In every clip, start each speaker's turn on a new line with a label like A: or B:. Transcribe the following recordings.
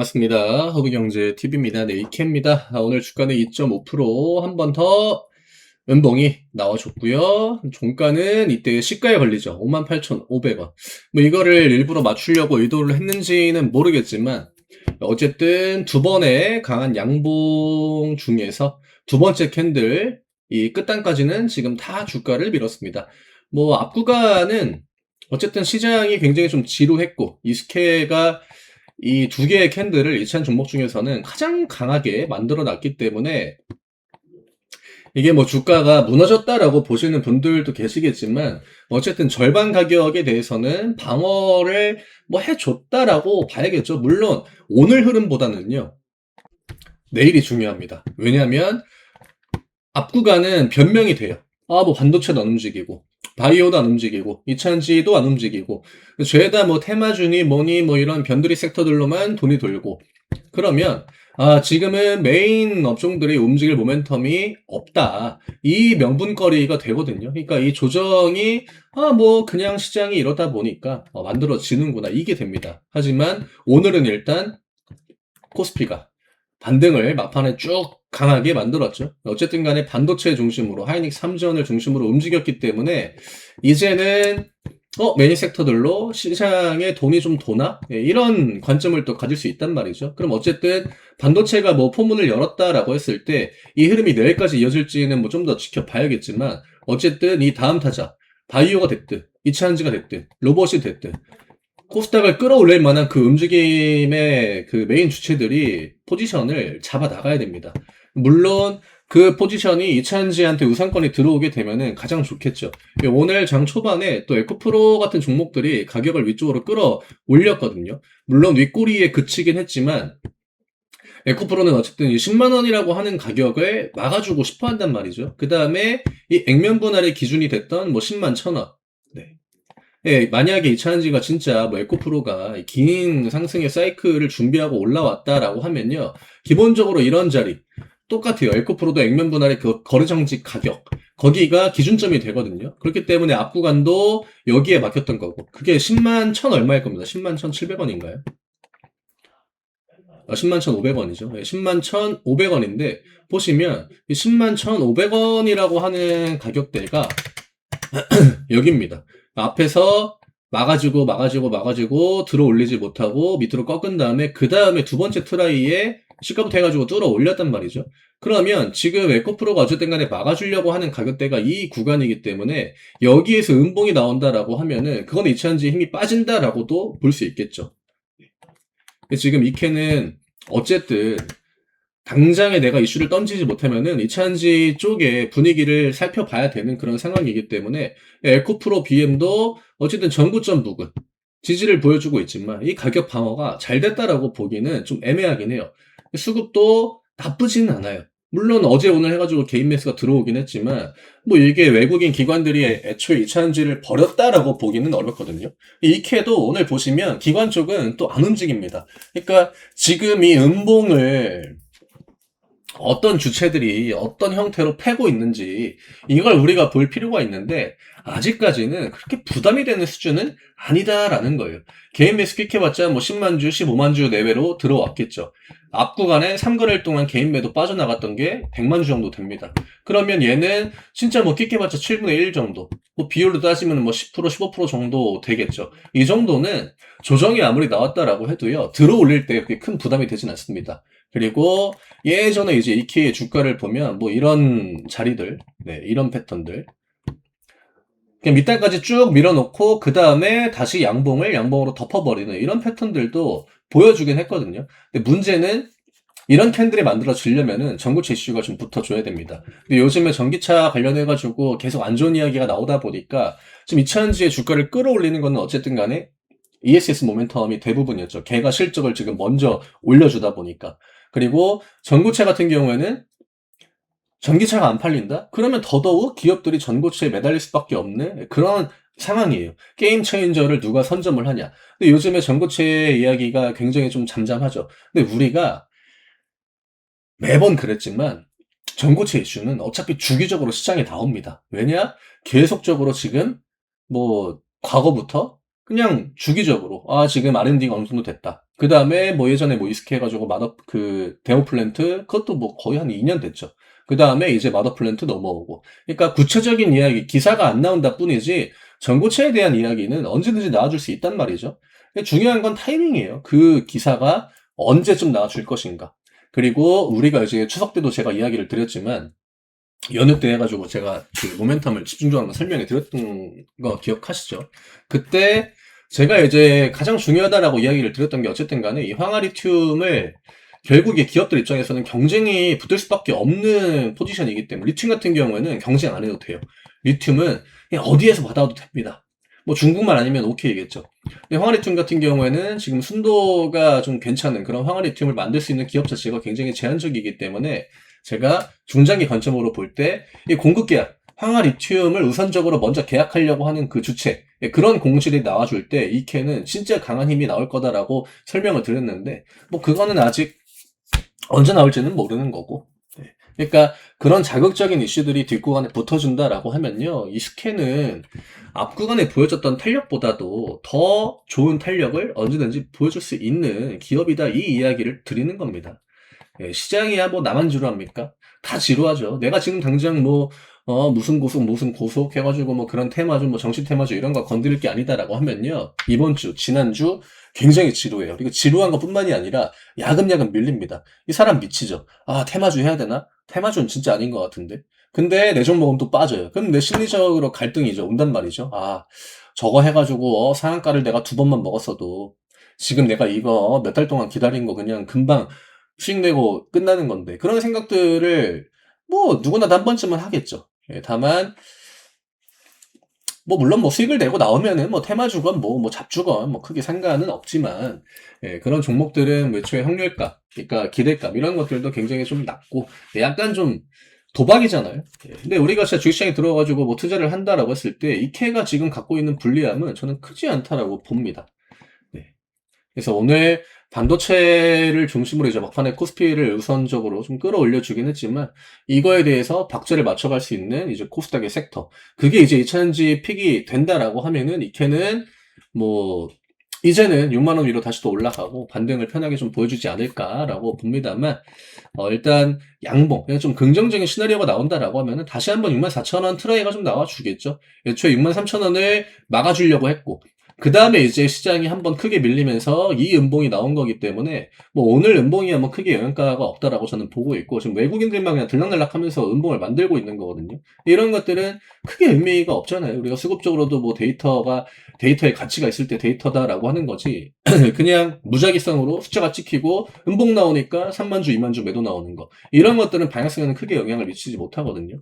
A: 반갑습니다. 허브경제TV입니다. 네, 이케입니다. 오늘 주가는 2.5% 한 번 더 은봉이 나와줬고요. 종가는 이때 시가에 걸리죠. 58,500원. 뭐 이거를 일부러 맞추려고 의도를 했는지는 모르겠지만 어쨌든 두 번의 강한 양봉 중에서 두 번째 캔들 이 끝단까지는 지금 다 주가를 밀었습니다. 뭐 앞 구간은 어쨌든 시장이 굉장히 좀 지루했고 이스케가 이 두 개의 캔들을 이찬 종목 중에서는 가장 강하게 만들어 놨기 때문에 이게 뭐 주가가 무너졌다라고 보시는 분들도 계시겠지만 어쨌든 절반 가격에 대해서는 방어를 뭐 해줬다라고 봐야겠죠. 물론 오늘 흐름보다는요 내일이 중요합니다. 왜냐하면 앞 구간은 변명이 돼요. 뭐 반도체도 안 움직이고 바이오도 안 움직이고 이찬지도 안 움직이고 죄다 뭐 테마주니 뭐니 뭐 이런 변두리 섹터들로만 돈이 돌고 그러면 지금은 메인 업종들이 움직일 모멘텀이 없다. 이 명분거리가 되거든요. 그러니까 이 조정이 뭐 그냥 시장이 이러다 보니까 만들어지는구나 이게 됩니다. 하지만 오늘은 일단 코스피가 반등을 막판에 쭉 강하게 만들었죠. 어쨌든 간에 반도체 중심으로 하이닉스 3전을 중심으로 움직였기 때문에 이제는 메인 섹터들로 시장에 돈이 좀 도나? 이런 관점을 또 가질 수 있단 말이죠. 그럼 어쨌든 반도체가 뭐 포문을 열었다라고 했을 때 이 흐름이 내일까지 이어질지는 뭐 좀 더 지켜봐야겠지만 어쨌든 이 다음 타자 바이오가 됐든 이차전지가 됐든 로봇이 됐든 코스닥을 끌어올릴 만한 그 움직임의 그 메인 주체들이 포지션을 잡아 나가야 됩니다. 물론 그 포지션이 이찬지한테 우상권이 들어오게 되면은 가장 좋겠죠. 오늘 장 초반에 또 에코프로 같은 종목들이 가격을 위쪽으로 끌어올렸거든요. 물론 윗꼬리에 그치긴 했지만 에코프로는 어쨌든 10만 원이라고 하는 가격을 막아주고 싶어 한단 말이죠. 그 다음에 이 액면 분할의 기준이 됐던 뭐 10만 1,000원. 네. 예, 만약에 이차전지가 진짜 뭐 에코프로가 긴 상승의 사이클을 준비하고 올라왔다라고 하면요. 기본적으로 이런 자리 똑같아요. 에코프로도 액면 분할의 그 거래정지 가격 거기가 기준점이 되거든요. 그렇기 때문에 앞 구간도 여기에 막혔던 거고 그게 10만 1,000 얼마일 겁니다. 10만 1,700원인가요? 10만 1,500원이죠. 10만 1,500원인데 보시면 이 10만 1,500원이라고 하는 가격대가 여기입니다. 앞에서 막아주고 들어 올리지 못하고 밑으로 꺾은 다음에 그 다음에 두 번째 트라이에 시가부터 해가지고 뚫어 올렸단 말이죠. 그러면 지금 에코프로가 어쨌든 간에 막아주려고 하는 가격대가 이 구간이기 때문에 여기에서 음봉이 나온다라고 하면은 그건 이차전지 힘이 빠진다라고도 볼 수 있겠죠. 지금 이케는 어쨌든 당장에 내가 이슈를 던지지 못하면은 이차전지 쪽의 분위기를 살펴봐야 되는 그런 상황이기 때문에 에코프로 BM도 어쨌든 전고점 부근 지지를 보여주고 있지만 이 가격 방어가 잘 됐다라고 보기는 좀 애매하긴 해요. 수급도 나쁘지는 않아요. 물론 어제 오늘 해가지고 개인 매수가 들어오긴 했지만 뭐 이게 외국인 기관들이 애초에 이차전지를 버렸다라고 보기는 어렵거든요. 이케도 오늘 보시면 기관 쪽은 또 안 움직입니다. 그러니까 지금 이 음봉을 어떤 주체들이 어떤 형태로 패고 있는지 이걸 우리가 볼 필요가 있는데 아직까지는 그렇게 부담이 되는 수준은 아니다라는 거예요. 개인 매수 끽해봤자 뭐 10만 주, 15만 주 내외로 들어왔겠죠. 앞 구간에 3거래일 동안 개인 매도 빠져나갔던 게 100만 주 정도 됩니다. 그러면 얘는 진짜 뭐 끽해봤자 7분의 1 정도, 뭐 비율로 따지면 뭐 10%, 15% 정도 되겠죠. 이 정도는 조정이 아무리 나왔다라고 해도요, 들어 올릴 때 그렇게 큰 부담이 되진 않습니다. 그리고 예전에 이제 이케의 주가를 보면 뭐 이런 자리들, 이런 패턴들 그냥 밑단까지 쭉 밀어놓고 그 다음에 다시 양봉으로 덮어버리는 이런 패턴들도 보여주긴 했거든요. 근데 문제는 이런 캔들이 만들어지려면은 전고체 이슈가 좀 붙어줘야 됩니다. 근데 요즘에 전기차 관련해가지고 계속 안 좋은 이야기가 나오다 보니까 지금 이차전지의 주가를 끌어올리는 거는 어쨌든 간에 ESS 모멘텀이 대부분이었죠. 걔가 실적을 지금 먼저 올려주다 보니까. 그리고 전고체 같은 경우에는 전기차가 안 팔린다? 그러면 더더욱 기업들이 전고체에 매달릴 수밖에 없는 그런 상황이에요. 게임 체인저를 누가 선점을 하냐. 근데 요즘에 전고체 이야기가 굉장히 좀 잠잠하죠. 근데 우리가 매번 그랬지만 전고체 이슈는 어차피 주기적으로 시장에 나옵니다. 왜냐? 계속적으로 지금 뭐 과거부터 그냥 주기적으로 지금 R&D가 어느 정도 됐다. 그 다음에 뭐 예전에 뭐 이스케 해가지고 데모플랜트, 그것도 뭐 거의 한 2년 됐죠. 그 다음에 이제 마더플랜트 넘어오고. 그러니까 구체적인 이야기, 기사가 안 나온다 뿐이지, 전고체에 대한 이야기는 언제든지 나와줄 수 있단 말이죠. 중요한 건 타이밍이에요. 그 기사가 언제쯤 나와줄 것인가. 그리고 우리가 이제 추석 때도 제가 이야기를 드렸지만, 연휴 때 해가지고 제가 그 모멘텀을 집중적으로 설명해 드렸던 거 기억하시죠? 그때 제가 이제 가장 중요하다라고 이야기를 드렸던 게 어쨌든 간에 이 황화리튬을 결국에 기업들 입장에서는 경쟁이 붙을 수밖에 없는 포지션이기 때문에 리튬 같은 경우에는 경쟁 안 해도 돼요. 리튬은 그냥 어디에서 받아도 됩니다. 뭐 중국만 아니면 오케이겠죠. 근데 황화리튬 같은 경우에는 지금 순도가 좀 괜찮은 그런 황화리튬을 만들 수 있는 기업 자체가 굉장히 제한적이기 때문에 제가 중장기 관점으로 볼 때 이 공급 계약, 황화리튬을 우선적으로 먼저 계약하려고 하는 그 주체, 그런 공실이 나와줄 때 이케는 진짜 강한 힘이 나올 거다라고 설명을 드렸는데 뭐 그거는 아직 언제 나올지는 모르는 거고. 네. 그러니까 그런 자극적인 이슈들이 뒷구간에 붙어준다라고 하면요, 이 스캔은 앞구간에 보여줬던 탄력보다도 더 좋은 탄력을 언제든지 보여줄 수 있는 기업이다, 이 이야기를 드리는 겁니다. 예, 시장이야 뭐 나만 지루합니까? 다 지루하죠. 내가 지금 당장 뭐 무슨 고속 해가지고 뭐 그런 테마주, 뭐 정치 테마주 이런 거 건드릴 게 아니다라고 하면요, 이번 주, 지난주 굉장히 지루해요. 그리고 지루한 것뿐만이 아니라 야금야금 밀립니다. 이 사람 미치죠. 아, 테마주 해야 되나? 테마주는 진짜 아닌 것 같은데. 근데 내 종목은 또 빠져요. 그럼 내 심리적으로 갈등이죠. 온단 말이죠. 아, 저거 해가지고 상한가를 내가 2번만 먹었어도 지금 내가 이거 몇 달 동안 기다린 거 그냥 금방 수익 내고 끝나는 건데, 그런 생각들을 뭐 누구나 다 한 번쯤은 하겠죠. 예, 다만 뭐 물론 뭐 수익을 내고 나오면은 뭐 테마주건 뭐 잡주건 뭐 크게 상관은 없지만, 예, 그런 종목들은 매초의 확률값, 그러니까 기대값 이런 것들도 굉장히 좀 낮고, 예, 약간 좀 도박이잖아요. 예, 근데 우리가 진짜 주식시장에 들어가지고 뭐 투자를 한다라고 했을 때 이케가 지금 갖고 있는 불리함은 저는 크지 않다라고 봅니다. 네. 그래서 오늘 반도체를 중심으로 이제 막판에 코스피를 우선적으로 좀 끌어올려 주긴 했지만, 이거에 대해서 박자를 맞춰갈 수 있는 이제 코스닥의 섹터, 그게 이제 2차전지 픽이 된다라고 하면은 이케는 뭐 이제는 6만 원 위로 다시 또 올라가고 반등을 편하게 좀 보여주지 않을까라고 봅니다만, 일단 양봉, 그냥 좀 긍정적인 시나리오가 나온다라고 하면은 다시 한번 6만 4천 원 트라이가 좀 나와주겠죠. 애초에 6만 3천 원을 막아주려고 했고, 그 다음에 이제 시장이 한번 크게 밀리면서 이 음봉이 나온 거기 때문에 뭐 오늘 음봉이 뭐 크게 영향가가 없다라고 저는 보고 있고, 지금 외국인들만 그냥 들락날락하면서 음봉을 만들고 있는 거거든요. 이런 것들은 크게 의미가 없잖아요. 우리가 수급적으로도 뭐 데이터의 가치가 있을 때 데이터다라고 하는 거지. 그냥 무작위성으로 숫자가 찍히고 음봉 나오니까 3만 주, 2만 주 매도 나오는 거, 이런 것들은 방향성에는 크게 영향을 미치지 못하거든요.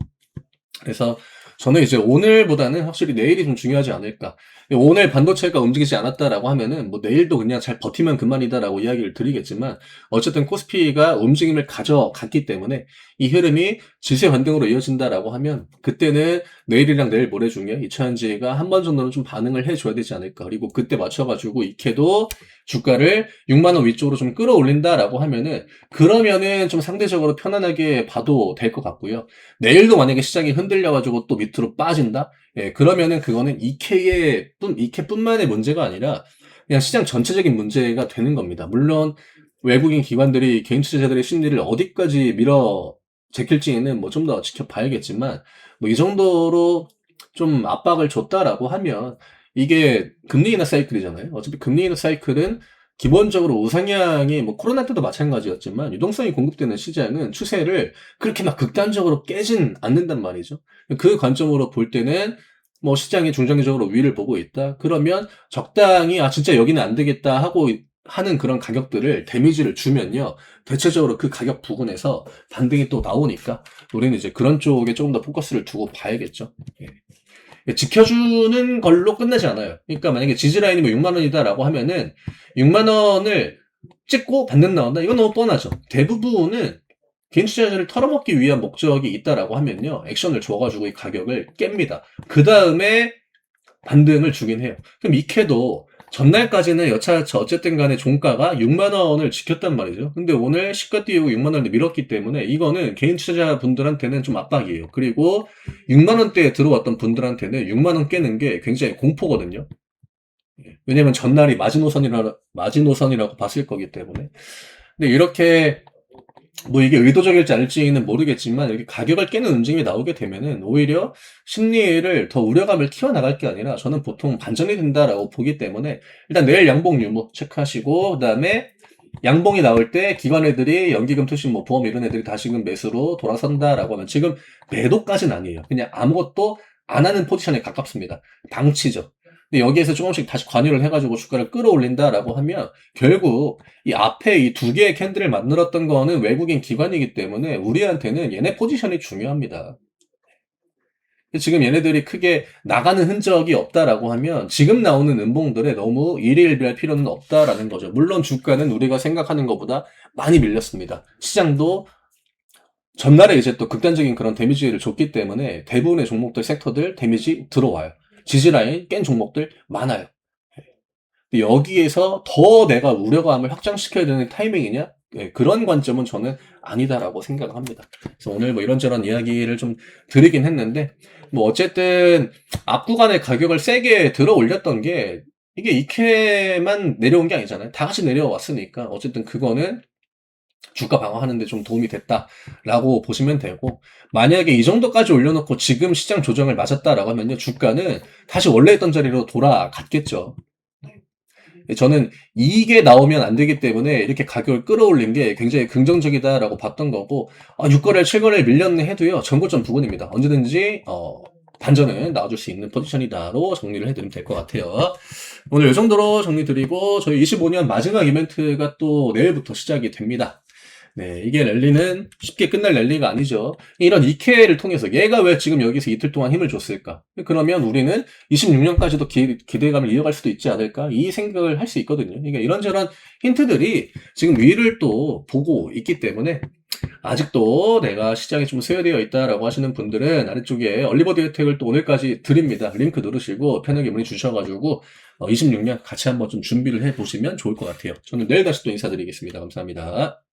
A: 그래서 저는 이제 오늘보다는 확실히 내일이 좀 중요하지 않을까. 오늘 반도체가 움직이지 않았다라고 하면은 뭐 내일도 그냥 잘 버티면 그만이다라고 이야기를 드리겠지만, 어쨌든 코스피가 움직임을 가져갔기 때문에 이 흐름이 지수 반등으로 이어진다라고 하면 그때는 내일이랑 내일 모레 중에 이차전지가 한 번 정도는 좀 반응을 해줘야 되지 않을까. 그리고 그때 맞춰가지고 이케도 주가를 6만 원 위쪽으로 좀 끌어올린다라고 하면은, 그러면은 좀 상대적으로 편안하게 봐도 될 것 같고요. 내일도 만약에 시장이 흔들려가지고 또 밑으로 빠진다? 예, 그러면은 그거는 이케뿐만의 문제가 아니라 그냥 시장 전체적인 문제가 되는 겁니다. 물론 외국인 기관들이 개인 투자자들의 심리를 어디까지 밀어 제낄지는 뭐 좀 더 지켜봐야겠지만, 뭐 이 정도로 좀 압박을 줬다라고 하면 이게 금리 인하 사이클이잖아요. 어차피 금리 인하 사이클은 기본적으로 우상향이 뭐 코로나 때도 마찬가지였지만 유동성이 공급되는 시장은 추세를 그렇게 막 극단적으로 깨진 않는단 말이죠. 그 관점으로 볼 때는 뭐 시장이 중장기적으로 위를 보고 있다. 그러면 적당히 진짜 여기는 안 되겠다 하고 하는 그런 가격들을 데미지를 주면요, 대체적으로 그 가격 부근에서 반등이 또 나오니까 우리는 이제 그런 쪽에 조금 더 포커스를 두고 봐야겠죠. 예. 지켜주는 걸로 끝나지 않아요. 그러니까 만약에 지지라인이 뭐 6만 원이다라고 하면은 6만 원을 찍고 반등 나온다? 이건 너무 뻔하죠. 대부분은 개인 투자자를 털어먹기 위한 목적이 있다라고 하면요, 액션을 줘가지고 이 가격을 깹니다. 그 다음에 반등을 주긴 해요. 그럼 이케도 전날까지는 여차여차 어쨌든 간에 종가가 6만 원을 지켰단 말이죠. 근데 오늘 시가 띄우고 6만 원을 밀었기 때문에 이거는 개인 투자자분들한테는 좀 압박이에요. 그리고 6만 원대에 들어왔던 분들한테는 6만 원 깨는 게 굉장히 공포거든요. 왜냐면 전날이 마지노선이라고 봤을 거기 때문에. 근데 이렇게 뭐 이게 의도적일지 아닐지는 모르겠지만 이렇게 가격을 깨는 움직임이 나오게 되면은 오히려 심리를 더 우려감을 키워나갈 게 아니라 저는 보통 반전이 된다라고 보기 때문에 일단 내일 양봉 유무 체크하시고 그다음에 양봉이 나올 때 기관 애들이 연기금 투신 뭐 보험 이런 애들이 다시금 매수로 돌아선다라고 하면 지금 매도까지는 아니에요. 그냥 아무것도 안 하는 포지션에 가깝습니다. 방치죠. 근데 여기에서 조금씩 다시 관여를 해가지고 주가를 끌어올린다라고 하면 결국 이 앞에 이 두 개의 캔들을 만들었던 거는 외국인 기관이기 때문에 우리한테는 얘네 포지션이 중요합니다. 지금 얘네들이 크게 나가는 흔적이 없다라고 하면 지금 나오는 음봉들에 너무 일희일비할 필요는 없다라는 거죠. 물론 주가는 우리가 생각하는 것보다 많이 밀렸습니다. 시장도 전날에 이제 또 극단적인 그런 데미지를 줬기 때문에 대부분의 종목들, 섹터들 데미지 들어와요. 지지라인 깬 종목들 많아요. 근데 여기에서 더 내가 우려감을 확장시켜야 되는 타이밍이냐? 네, 그런 관점은 저는 아니다라고 생각합니다. 그래서 오늘 뭐 이런저런 이야기를 좀 드리긴 했는데, 뭐 어쨌든 앞 구간에 가격을 세게 들어 올렸던 게 이게 이케만 내려온 게 아니잖아요. 다 같이 내려왔으니까 어쨌든 그거는 주가 방어하는데 좀 도움이 됐다라고 보시면 되고, 만약에 이 정도까지 올려놓고 지금 시장 조정을 맞았다라고 하면요, 주가는 다시 원래 있던 자리로 돌아갔겠죠. 저는 이게 나오면 안 되기 때문에 이렇게 가격을 끌어올린 게 굉장히 긍정적이다라고 봤던 거고, 6거래일, 7거래일 밀렸네 해도요, 전고점 부근입니다. 언제든지, 반전은 나와줄 수 있는 포지션이다로 정리를 해드리면 될 것 같아요. 오늘 이 정도로 정리 드리고, 저희 25년 마지막 이벤트가 또 내일부터 시작이 됩니다. 네, 이게 랠리는 쉽게 끝날 랠리가 아니죠. 이런 이케를 통해서 얘가 왜 지금 여기서 이틀 동안 힘을 줬을까? 그러면 우리는 26년까지도 기대감을 이어갈 수도 있지 않을까? 이 생각을 할 수 있거든요. 그러니까 이런저런 힌트들이 지금 위를 또 보고 있기 때문에 아직도 내가 시장에 좀 소외되어 있다라고 하시는 분들은 아래쪽에 얼리버드 혜택을 또 오늘까지 드립니다. 링크 누르시고 편하게 문의 주셔가지고 26년 같이 한번 좀 준비를 해보시면 좋을 것 같아요. 저는 내일 다시 또 인사드리겠습니다. 감사합니다.